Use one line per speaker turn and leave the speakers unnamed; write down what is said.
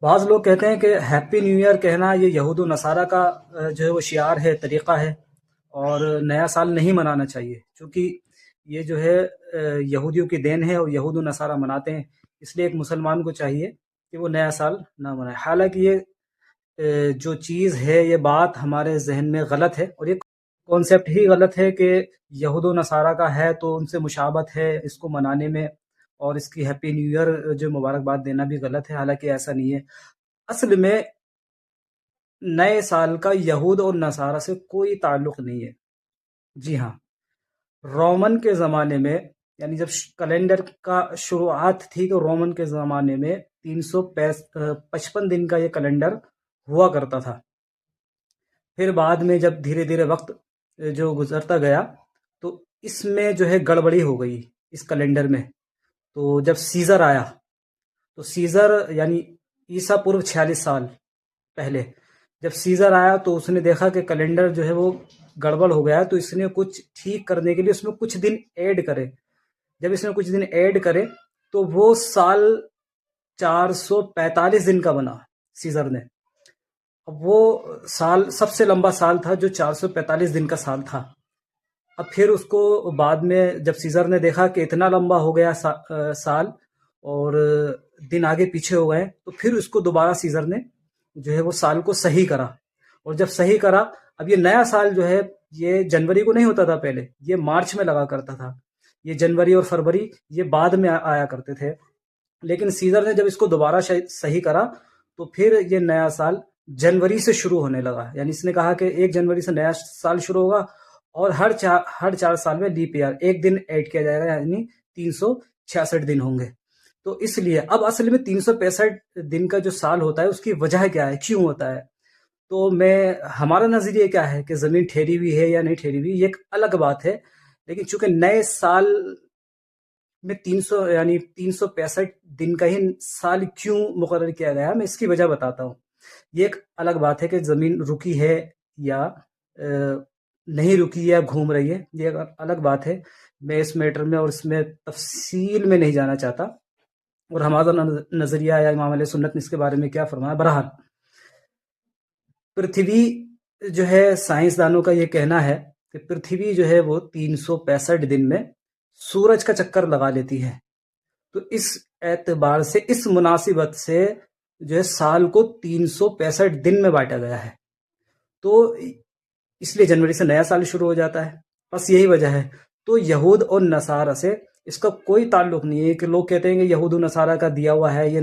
بعض لوگ کہتے ہیں کہ ہیپی نیو ایئر کہنا یہ یہود و نصارہ کا جو ہے وہ شعار ہے، طریقہ ہے، اور نیا سال نہیں منانا چاہیے، چونکہ یہ جو ہے یہودیوں کی دین ہے اور یہود و نصارہ مناتے ہیں، اس لیے ایک مسلمان کو چاہیے کہ وہ نیا سال نہ منائے۔ حالانکہ یہ جو چیز ہے، یہ بات ہمارے ذہن میں غلط ہے، اور یہ کانسیپٹ ہی غلط ہے کہ یہود و نصارہ کا ہے تو ان سے مشابہت ہے اس کو منانے میں، اور اس کی ہیپی نیو ایئر جو مبارکباد دینا بھی غلط ہے، حالانکہ ایسا نہیں ہے۔ اصل میں نئے سال کا یہود اور نصارہ سے کوئی تعلق نہیں ہے۔ جی ہاں، رومن کے زمانے میں، یعنی جب کیلنڈر کا شروعات تھی تو رومن کے زمانے میں 355 دن کا یہ کیلنڈر ہوا کرتا تھا۔ پھر بعد میں جب دھیرے دھیرے وقت جو گزرتا گیا تو اس میں جو ہے گڑبڑی ہو گئی اس کیلنڈر میں۔ تو جب سیزر آیا تو سیزر یعنی عیسیٰ پورو 46 سال پہلے جب سیزر آیا تو اس نے دیکھا کہ کیلنڈر جو ہے وہ گڑبڑ ہو گیا، تو اس نے کچھ ٹھیک کرنے کے لیے اس میں کچھ دن ایڈ کرے۔ جب اس نے کچھ دن ایڈ کرے تو وہ سال 445 دن کا بنا سیزر نے۔ اب وہ سال سب سے لمبا سال تھا جو 445 دن کا سال تھا۔ اب پھر اس کو بعد میں جب سیزر نے دیکھا کہ اتنا لمبا ہو گیا سال اور دن آگے پیچھے ہو گئے، تو پھر اس کو دوبارہ سیزر نے جو ہے وہ سال کو صحیح کرا، اور جب صحیح کرا، اب یہ نیا سال جو ہے یہ جنوری کو نہیں ہوتا تھا، پہلے یہ مارچ میں لگا کرتا تھا، یہ جنوری اور فروری یہ بعد میں آیا کرتے تھے۔ لیکن سیزر نے جب اس کو دوبارہ صحیح کرا تو پھر یہ نیا سال جنوری سے شروع ہونے لگا، یعنی اس نے کہا کہ 1 جنوری سے نیا سال شروع ہوگا، اور ہر 4 سال میں لیپ ایئر ایک دن ایڈ کیا جائے گا، یعنی 366 دن ہوں گے۔ تو اس لیے اب اصل میں 365 دن کا جو سال ہوتا ہے اس کی وجہ کیا ہے، کیوں ہوتا ہے؟ تو ہمارا نظریہ کیا ہے کہ زمین ٹھہری ہوئی ہے یا نہیں ٹھہری ہوئی، یہ ایک الگ بات ہے، لیکن چونکہ نئے سال میں 365 دن کا ہی سال کیوں مقرر کیا گیا، میں اس کی وجہ بتاتا ہوں۔ یہ ایک الگ بات ہے کہ زمین رکی ہے یا نہیں رکی ہے، گھوم رہی ہے، یہ ایک الگ بات ہے۔ میں اس میٹر میں اور اس میں تفصیل میں نہیں جانا چاہتا، اور ہمارا نظریہ یا امام علیہ سنت نے اس کے بارے میں کیا فرمایا۔ بہرحال پرتھوی جو ہے، سائنسدانوں کا یہ کہنا ہے کہ پرتھوی جو ہے وہ 365 دن میں سورج کا چکر لگا لیتی ہے۔ تو اس اعتبار سے، اس مناسبت سے جو ہے سال کو 365 دن میں بانٹا گیا ہے، تو اس لیے جنوری سے نیا سال شروع ہو جاتا ہے، بس یہی وجہ ہے۔ تو یہود اور نصارہ سے اس کا کوئی تعلق نہیں ہے کہ لوگ کہتے ہیں کہ یہود و نصارہ کا دیا ہوا ہے یہ